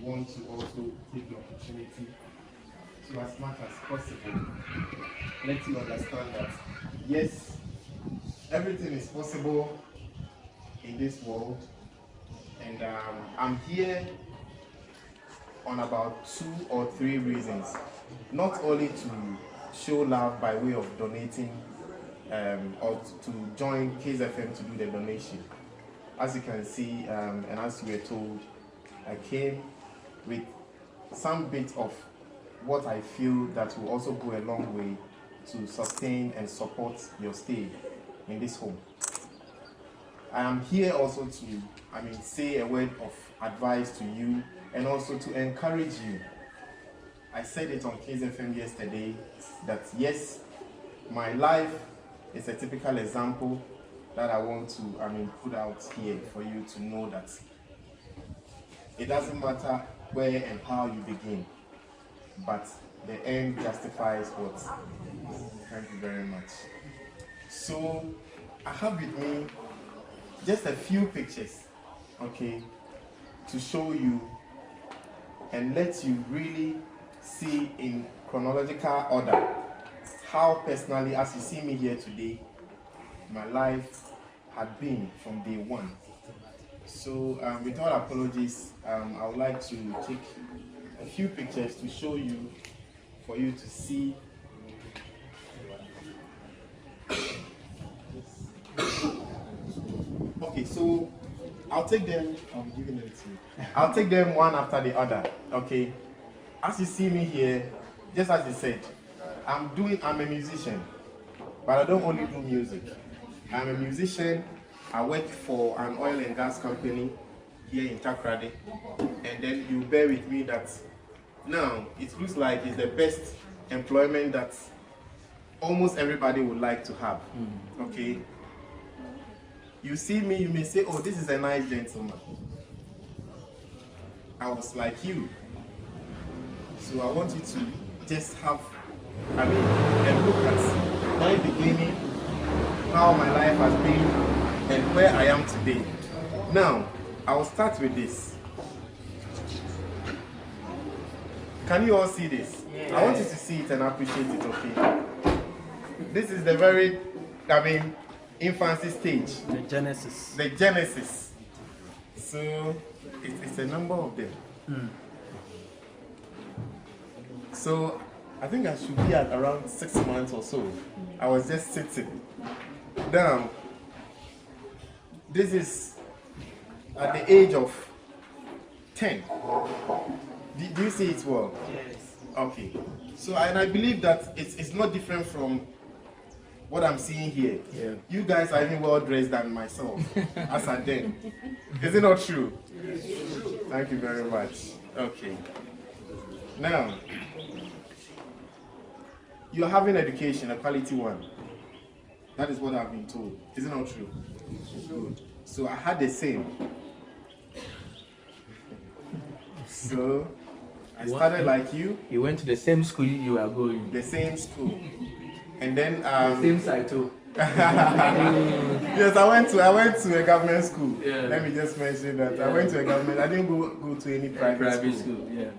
want to also take the opportunity to, as much as possible, let you understand that yes, everything is possible in this world, and I'm here on about 2 or 3 reasons. Not only to show love by way of donating or to join KZFM to do the donation. As you can see, and as we were told, I came with some bit of what I feel that will also go a long way to sustain and support your stay in this home. I am here also to, say a word of advice to you and also to encourage you. I said it on KZFM yesterday that yes, my life is a typical example that I want to, put out here for you to know that it doesn't matter where and how you begin, but the end justifies what. Thank you very much. So I have with me just a few pictures, okay, to show you and let you really see in chronological order how personally, as you see me here today, my life had been from day one. So with all apologies, I would like to take a few pictures to show you, for you to see. Okay, so I'll take them. I'm giving it to you. I'll take them one after the other. Okay. As you see me here, just as you said, I'm a musician, but I don't only do music. I'm a musician. I work for an oil and gas company here in Takrady, and then you bear with me that now it looks like it's the best employment that almost everybody would like to have. Okay. You see me, you may say, oh, this is a nice gentleman. I was like you. So I want you to just have, a look at my beginning, how my life has been, and where I am today. Now, I will start with this. Can you all see this? Yeah. I want you to see it and appreciate it, okay? This is the very, infancy stage. The Genesis. The Genesis. So, it's a number of them. So, I think I should be at around 6 months or so. I was just sitting. Now, this is at the age of 10. Do you see it well? Yes. Okay. So, and I believe that it's not different from what I'm seeing here. Yeah. You guys are even well dressed than myself, as at then. Is it not true? Thank you very much. Okay. Now, you're having education, a quality one. That is what I've been told. Is it not true? Good. So I had the same. So I started like you. You went to the same school you are going. The same school. And then the same side too. Yes, I went to a government school. Yeah. Let me just mention that. Yeah. I went to a government. I didn't go to any private school. Yeah.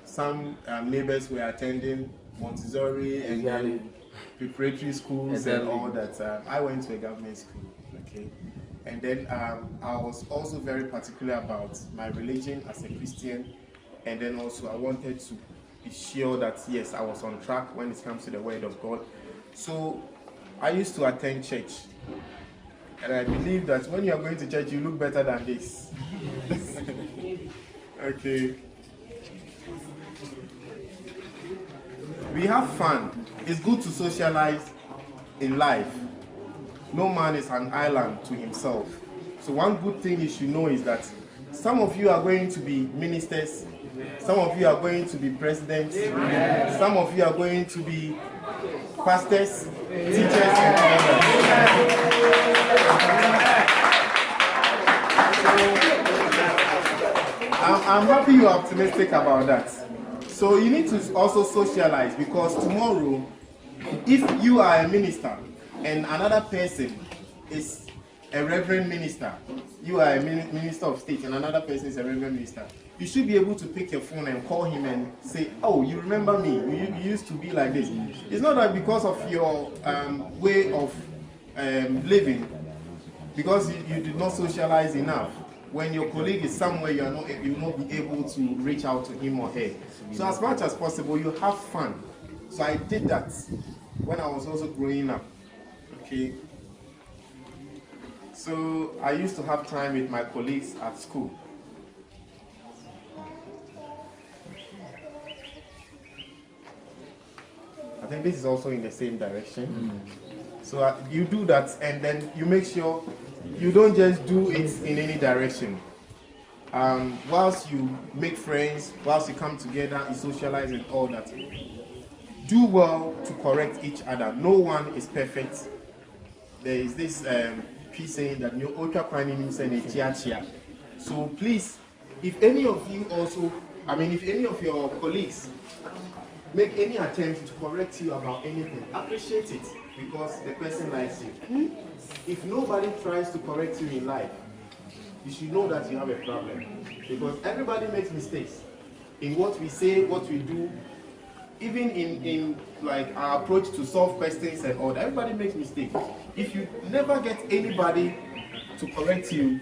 Some neighbors were attending Montessori and preparatory schools and all that. I went to a government school. Okay. And then I was also very particular about my religion as a Christian. And then also I wanted to be sure that yes, I was on track when it comes to the Word of God. So I used to attend church, and I believe that when you are going to church, you look better than this. Okay. We have fun. It's good to socialize in life. No man is an island to himself. So one good thing you should know is that some of you are going to be ministers. Some of you are going to be presidents. Amen. Some of you are going to be pastors, teachers, and others. I'm happy you're optimistic about that. So you need to also socialize, because tomorrow, if you are a minister and another person is a reverend minister, you are a minister of state, and another person is a reverend minister, you should be able to pick your phone and call him and say, oh, you remember me, you used to be like this. It's not that because of your way of living, because you did not socialize enough. When your colleague is somewhere, you will not be able to reach out to him or her. So as much as possible, you have fun. So I did that when I was also growing up. Okay. So I used to have time with my colleagues at school. I think this is also in the same direction. So you do that, and then you make sure you don't just do it in any direction. Whilst you make friends, whilst you come together, you socialize and all that, do well to correct each other. No one is perfect. There is this piece saying that no ultra crime chia. So please, if any of you also, if any of your colleagues make any attempt to correct you about anything, appreciate it, because the person likes you. If nobody tries to correct you in life, you should know that you have a problem, because everybody makes mistakes in what we say, what we do, even in like our approach to solve questions and all that. Everybody makes mistakes. If you never get anybody to correct you,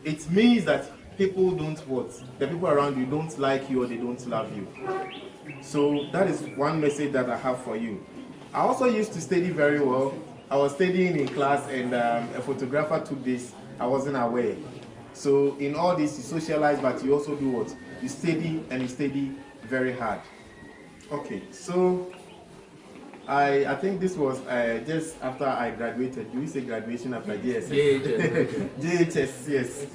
it means that people don't the people around you don't like you, or they don't love you. So that is one message that I have for you. I also used to study very well. I was studying in class, and a photographer took this. I wasn't aware. So in all this, you socialize, but you also do what? You study, and you study very hard. Okay, so I think this was just after I graduated. Do we say graduation after JSS? JHS, yes.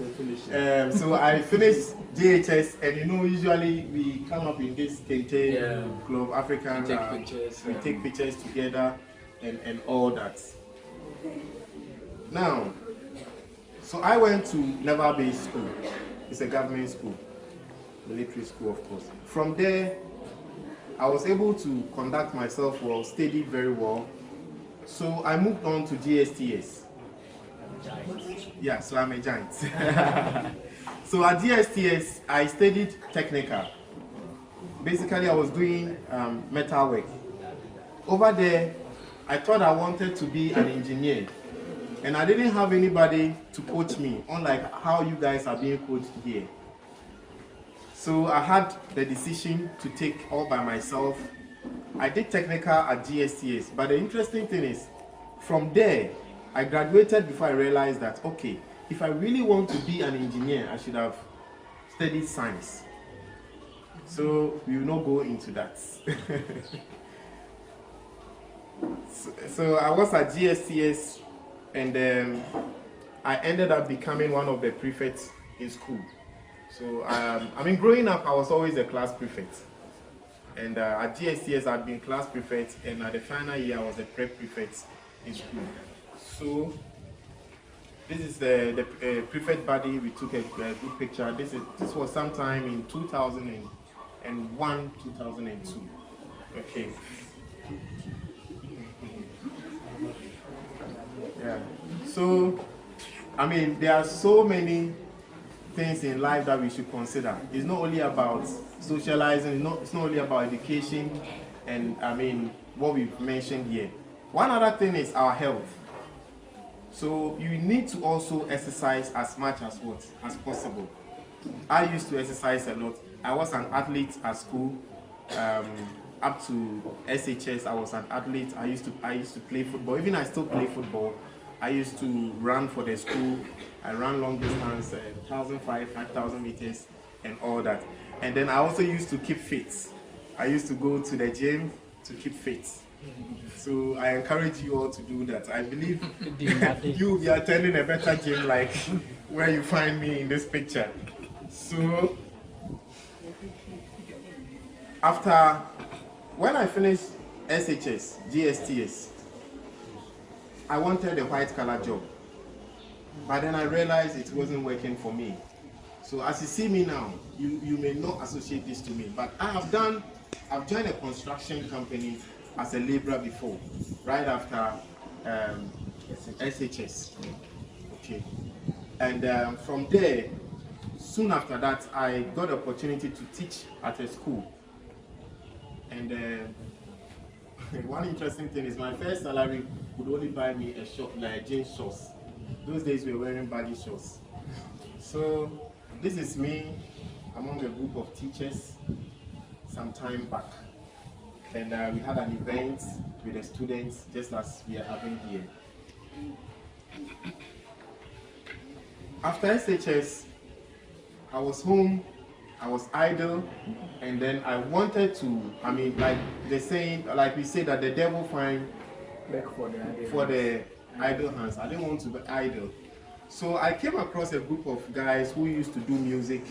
So I finished JHS, and usually we come up in this Kente Club, African. We take pictures together and all that. Now, so I went to Naval Base School. It's a government school, military school, of course. From there, I was able to conduct myself well, study very well. So I moved on to GSTS. Yeah, so I'm a giant. So at GSTS, I studied technical. Basically, I was doing metal work. Over there, I thought I wanted to be an engineer. And I didn't have anybody to coach me, unlike how you guys are being coached here. So I had the decision to take all by myself. I did technical at GSTS, but the interesting thing is, from there, I graduated before I realized that, okay, if I really want to be an engineer, I should have studied science. So we will not go into that. So I was at GSTS, and I ended up becoming one of the prefects in school. So, growing up, I was always a class prefect. And at GSTS, I'd been class prefect, and at the final year, I was a prep prefect in school. So, this is the prefect body. We took a good picture. This was sometime in 2001, 2002. Okay. Yeah. So, there are so many things in life that we should consider. It's not only about socializing, it's not only about education, and what we've mentioned here. One other thing is our health. So you need to also exercise as much as possible. I used to exercise a lot. I was an athlete at school. Up to SHS, I was an athlete. I used to play football. Even I still play football. I used to run for the school. I ran long distance, 5,000 meters, and all that. And then I also used to keep fit. I used to go to the gym to keep fit. So I encourage you all to do that. I believe you'll be attending a better gym like where you find me in this picture. So when I finished SHS, GSTS, I wanted a white collar job. But then I realized it wasn't working for me. So as you see me now, you may not associate this to me, but I've joined a construction company as a laborer before, right after SHS. Okay. And from there, soon after that, I got the opportunity to teach at a school. And one interesting thing is my first salary would only buy me a short, like jeans shorts. Those days we were wearing baggy shorts. So this is me among a group of teachers some time back. And we had an event with the students just as we are having here. After SHS, I was home, I was idle, and then I wanted to, like they saying, like we say that the devil find Work for the idle hands. I didn't want to be idle. So I came across a group of guys who used to do music,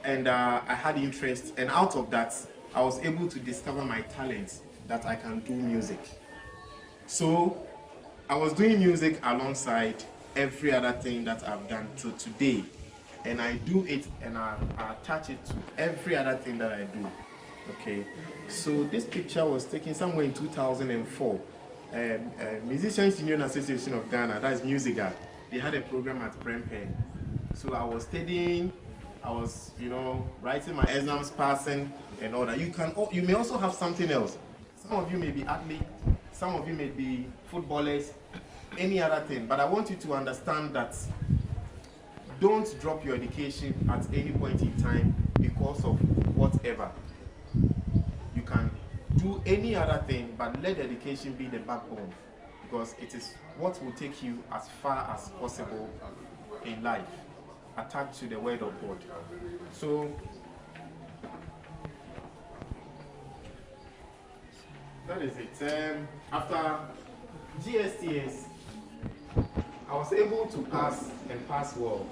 and I had interest, and out of that, I was able to discover my talents that I can do music. So I was doing music alongside every other thing that I've done till today, and I do it and I attach it to every other thing that I do. Okay, so this picture was taken somewhere in 2004. Musicians Union Association of Ghana, that is Musica, they had a program at Prempeh. So I was studying, I was, writing my exams, passing, and all that. You may also have something else. Some of you may be athletes, some of you may be footballers, any other thing. But I want you to understand that don't drop your education at any point in time because of whatever. You can do any other thing, but let education be the backbone, because it is what will take you as far as possible in life, attached to the word of God. So that is it. After GSTS, I was able to pass and pass well.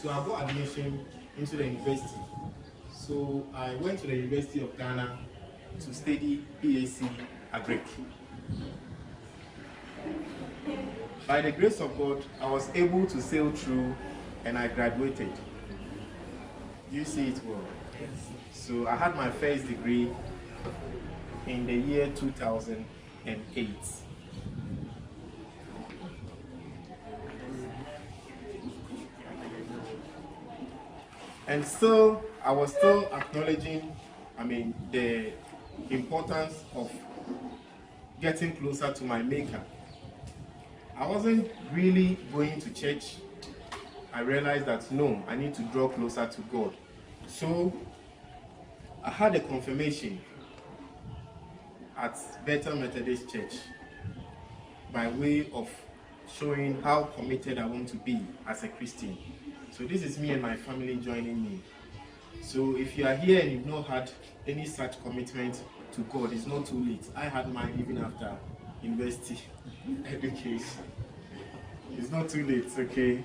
So I got admission into the university. So I went to the University of Ghana to study BAc Agric. By the grace of God, I was able to sail through and I graduated. You see it well. So I had my first degree in the year 2008. And so I was still acknowledging, the importance of getting closer to my maker. I wasn't really going to church. I realized that no, I need to draw closer to God. So I had a confirmation at Bethel Methodist Church by way of showing how committed I want to be as a Christian. So this is me and my family joining me. So if you are here and you've not had any such commitment to God, it's not too late. I had mine even after university education. It's not too late, okay?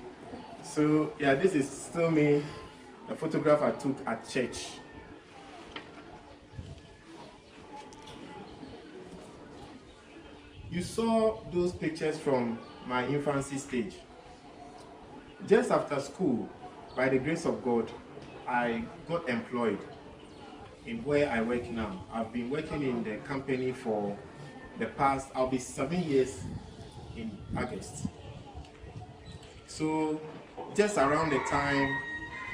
So yeah, this is still me, a photograph I took at church. You saw those pictures from my infancy stage. Just after school, by the grace of God, I got employed in where I work now. I've been working in the company for the past, I'll be 7 years in August. So just around the time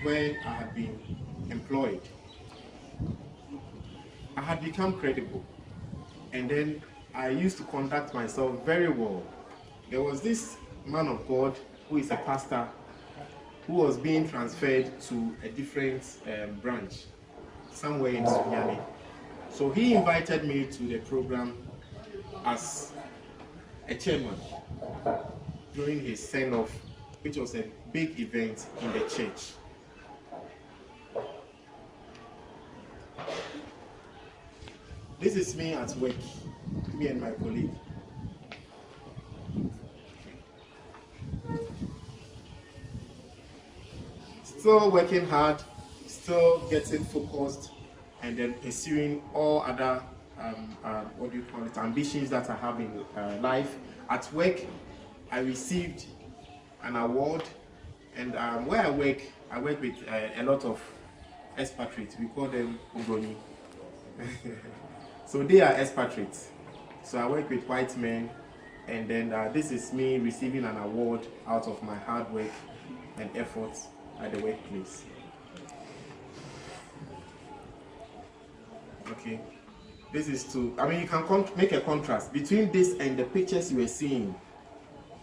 when I had been employed, I had become credible. And then I used to conduct myself very well. There was this man of God who is a pastor who was being transferred to a different branch somewhere in Sunyani. So he invited me to the program as a chairman during his send-off, which was a big event in the church. This is me at work, me and my colleague. Still working hard, still getting focused, and then pursuing all other ambitions that I have in life. At work, I received an award, and where I work with a lot of expatriates. We call them Ubroni. So they are expatriates. So I work with white men And then this is me receiving an award out of my hard work and efforts at the workplace. Okay, this is to, I mean, you can make a contrast between this and the pictures you are seeing.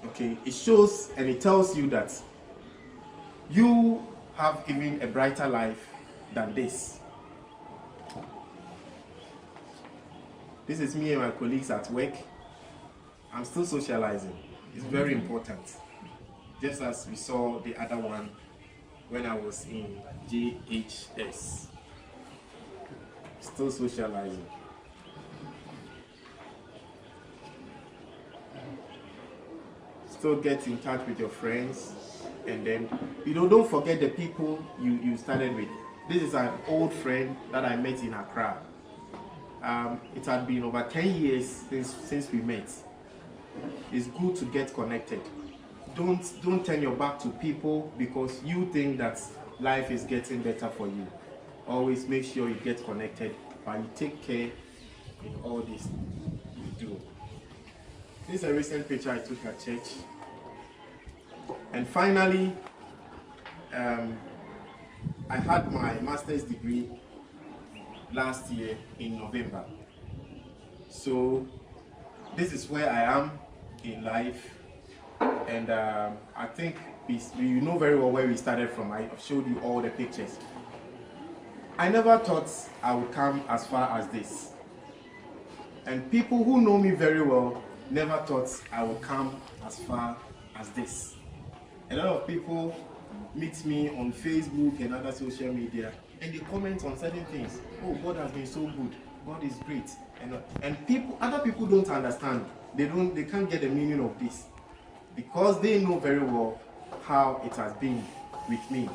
Okay, it shows and it tells you that you have even a brighter life than this. This is me and my colleagues at work. I'm still socializing. It's very important. Just as we saw the other one when I was in JHS. Still socializing. Still get in touch with your friends, and then don't forget the people you started with. This is an old friend that I met in Accra. It had been over 10 years since we met. It's good to get connected. Don't turn your back to people because you think that life is getting better for you. Always make sure you get connected, but you take care in all this you do. This is a recent picture I took at church. And finally, I had my master's degree last year in November. So this is where I am in life, and I think you know very well where we started from. I showed you all the pictures. I never thought I would come as far as this, and people who know me very well never thought I would come as far as this. A lot of people meet me on Facebook and other social media, and they comment on certain things. Oh, God has been so good. God is great. And other people don't understand. They can't get the meaning of this because they know very well how it has been with me.